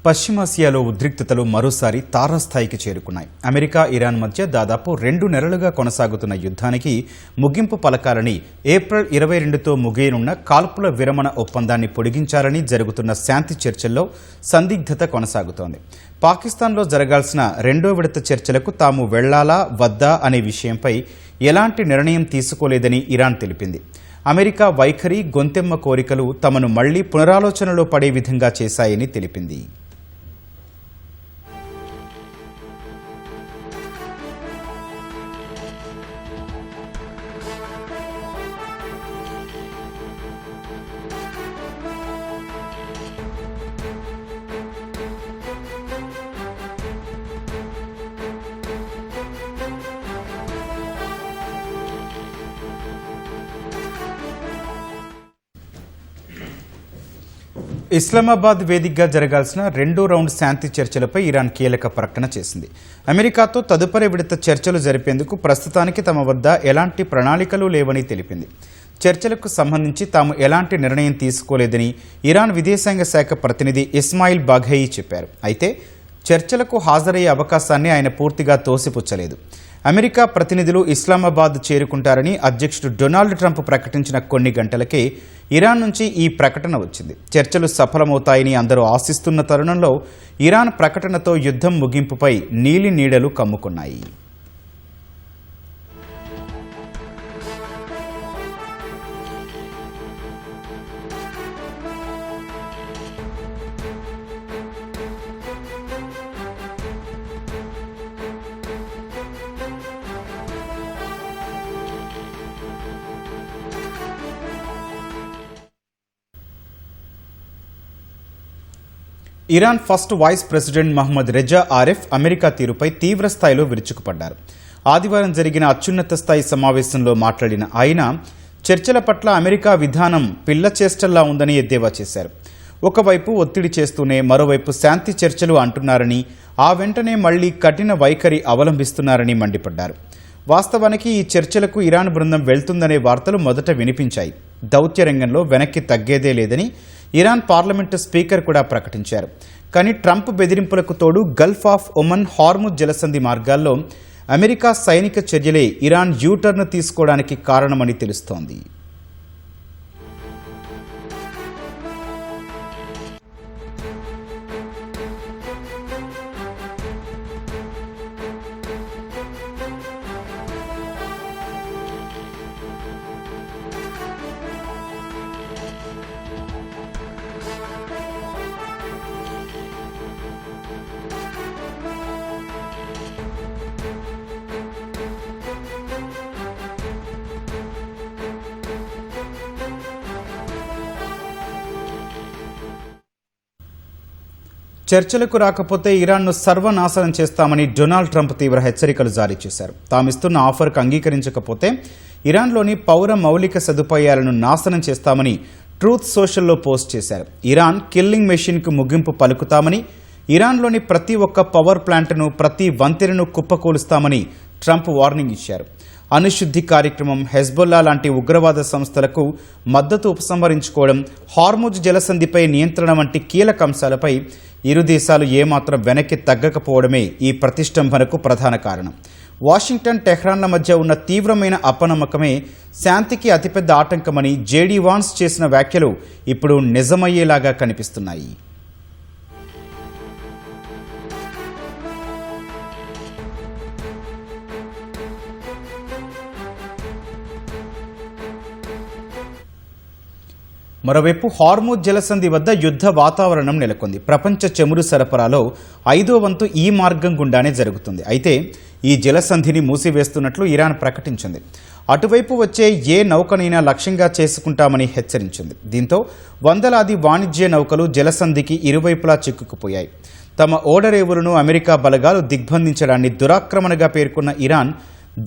పశ్చిమాసియాలో ఉద్రిక్తతలు మరోసారి తారాస్థాయికి చేరుకున్నాయి. అమెరికా, ఇరాన్ మధ్య దాదాపు 2 నెలలుగా కొనసాగుతున్న యుద్ధానికి ముగింపు పలకాలని ఏప్రిల్ 22తో ముగియనున్న కాల్పుల విరమణ ఒప్పందాన్ని పొడిగించాలని జరుగుతున్న శాంతి చర్చల్లో సందిగ్ధత కొనసాగుతోంది. పాకిస్తాన్లో జరగాల్సిన 2వ విడత చర్చలకు తాము వెళ్లాలా వద్దా అనే విషయంపై ఎలాంటి నిర్ణయం తీసుకోలేదని ఇరాన్ తెలిపింది. అమెరికా వైఖరి, గొంతెమ్మ కోరికలు తమను మళ్లీ పునరాలోచనలో పడే విధంగా చేశాయని తెలిపింది. ఇస్లామాబాద్ వేదికగా జరగాల్సిన 2వ రౌండ్ శాంతి చర్చలపై ఇరాన్ కీలక ప్రకటన చేసింది. అమెరికాతో తదుపరి విడత చర్చలు జరిపేందుకు ప్రస్తుతానికి తమ వద్ద ఎలాంటి ప్రణాళికలు లేవని తెలిపింది. చర్చలకు సంబంధించి తాము ఎలాంటి నిర్ణయం తీసుకోలేదని ఇరాన్ విదేశాంగ శాఖ ప్రతినిధి ఇస్మాయిల్ బాఘయి చెప్పారు. అయితే చర్చలకు హాజరయ్యే అవకాశాన్ని ఆయన పూర్తిగా తోసిపుచ్చలేదు. అమెరికా ప్రతినిధులు ఇస్లామాబాద్ చేరుకుంటారని అధ్యక్షుడు డొనాల్డ్ ట్రంప్ ప్రకటించిన కొన్ని గంటలకే ఇరాన్ నుంచి ఈ ప్రకటన వచ్చింది. చర్చలు సఫలమవుతాయని అందరూ ఆశిస్తున్న తరుణంలో ఇరాన్ ప్రకటనతో యుద్ధం ముగింపుపై నీలి నీడలు కమ్ముకున్నాయి. Iran first vice president Mohammad Reza Aref America తీరుపై తీవ్ర స్థాయిలో విరుచుకుపడ్డారు. ఆదివారం జరిగిన అత్యున్నత స్థాయి సమావేశంలో మాట్లాడిన ఆయన చర్చల పట్ల అమెరికా విధానం పిల్ల చేష్టల్లా ఉందని ఎద్దేవా చేశారు. ఒకవైపు ఒత్తిడి చేస్తూనే మరోవైపు శాంతి చర్చలు అంటున్నారని, ఆ వెంటనే మళ్లీ కఠిన వైఖరి అవలంబిస్తున్నారని మండిపడ్డారు. వాస్తవానికి ఈ చర్చలకు ఇరాన్ బృందం వెళ్తుందనే వార్తలు మొదట వినిపించాయి. దౌత్య రంగంలో వెనక్కి తగ్గేదే లేదని ఇరాన్ పార్లమెంటు స్పీకర్ కూడా ప్రకటించారు. కానీ ట్రంప్ బెదిరింపులకు తోడు గల్ఫ్ ఆఫ్ ఒమన్, హార్ముజ్ జలసంధి మార్గాల్లో అమెరికా సైనిక చర్యలే ఇరాన్ యూటర్న్ తీసుకోవడానికి కారణమని తెలుస్తోంది. చర్చలకు రాకపోతే ఇరాన్ను సర్వనాశనం చేస్తామని డొనాల్డ్ ట్రంప్ తీవ్ర హెచ్చరికలు జారీ చేశారు. తామిస్తున్న ఆఫర్కు అంగీకరించకపోతే ఇరాన్లోని పౌర మౌలిక సదుపాయాలను నాశనం చేస్తామని ట్రూత్ సోషల్లో పోస్ట్ చేశారు. ఇరాన్ కిల్లింగ్ మెషిన్కు ముగింపు పలుకుతామని, ఇరాన్లోని ప్రతి ఒక్క పవర్ ప్లాంట్ను, ప్రతి వంతెనను కుప్పకూలుస్తామని ట్రంప్ వార్నింగ్ ఇచ్చారు. అణుశుద్ధి కార్యక్రమం, హెజ్బొల్లా లాంటి ఉగ్రవాద సంస్థలకు మద్దతు ఉపసంహరించుకోవడం, హార్ముజ్ జలసంధిపై నియంత్రణ వంటి కీలక అంశాలపై ఇరు దేశాలు ఏమాత్రం వెనక్కి తగ్గకపోవడమే ఈ ప్రతిష్టంభనకు ప్రధాన కారణం. వాషింగ్టన్, టెహ్రాన్ల మధ్య ఉన్న తీవ్రమైన అపనమ్మకమే శాంతికి అతిపెద్ద ఆటంకమని జేడీ వాన్స్ చేసిన వ్యాఖ్యలు ఇప్పుడు నిజమయ్యేలాగా కనిపిస్తున్నాయి. మరోవైపు హార్ముజ్ జలసంధి వద్ద యుద్ధ వాతావరణం నెలకొంది. ప్రపంచ చమురు సరఫరాలో 5వ వంతు ఈ మార్గం గుండానే జరుగుతుంది. అయితే ఈ జలసంధిని మూసివేస్తున్నట్లు ఇరాన్ ప్రకటించింది. అటువైపు వచ్చే ఏ నౌకనైనా లక్ష్యంగా చేసుకుంటామని హెచ్చరించింది. దీంతో వందలాది వాణిజ్య నౌకలు జలసంధికి ఇరువైపులా చిక్కుకుపోయాయి. తమ ఓడరేవులను అమెరికా బలగాలు దిగ్బంధించడాన్ని దురాక్రమణగా పేర్కొన్న ఇరాన్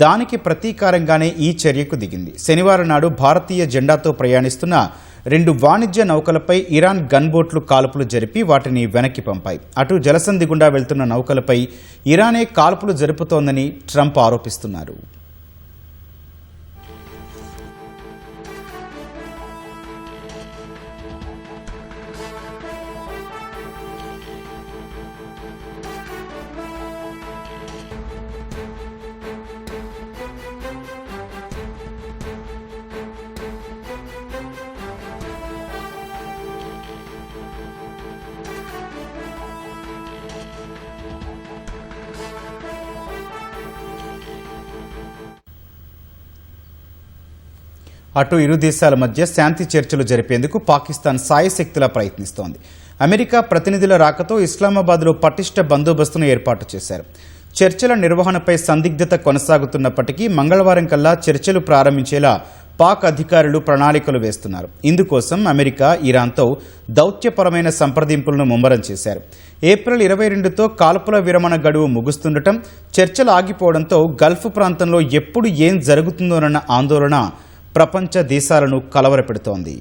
దానికి ప్రతీకారంగానే ఈ చర్యకు దిగింది. శనివారం నాడు భారతీయ జెండాతో ప్రయాణిస్తున్న 2 వాణిజ్య నౌకలపై ఇరాన్ గన్బోట్లు కాల్పులు జరిపి వాటిని వెనక్కి పంపాయి. అటు జలసంధి గుండా వెళ్తున్న నౌకలపై ఇరానే కాల్పులు జరుపుతోందని ట్రంప్ ఆరోపిస్తున్నారు. అటు ఇరు దేశాల మధ్య శాంతి చర్చలు జరిపేందుకు పాకిస్తాన్ సాయశక్తిలా ప్రయత్నిస్తోంది. అమెరికా ప్రతినిధుల రాకతో ఇస్లామాబాద్లో పటిష్ట బందోబస్తును ఏర్పాటు చేశారు. చర్చల నిర్వహణపై సందిగ్ధత కొనసాగుతున్నప్పటికీ మంగళవారం కల్లా చర్చలు ప్రారంభించేలా పాక్ అధికారులు ప్రణాళికలు వేస్తున్నారు. ఇందుకోసం అమెరికా ఇరాన్తో దౌత్యపరమైన సంప్రదింపులను ముమ్మరం చేశారు. ఏప్రిల్ 22తో కాల్పుల విరమణ గడువు ముగుస్తుండటం, చర్చలు ఆగిపోవడంతో గల్ఫ్ ప్రాంతంలో ఎప్పుడు ఏం జరుగుతుందోనన్న ఆందోళన ప్రపంచ దేశాలను కలవరపెడుతోంది.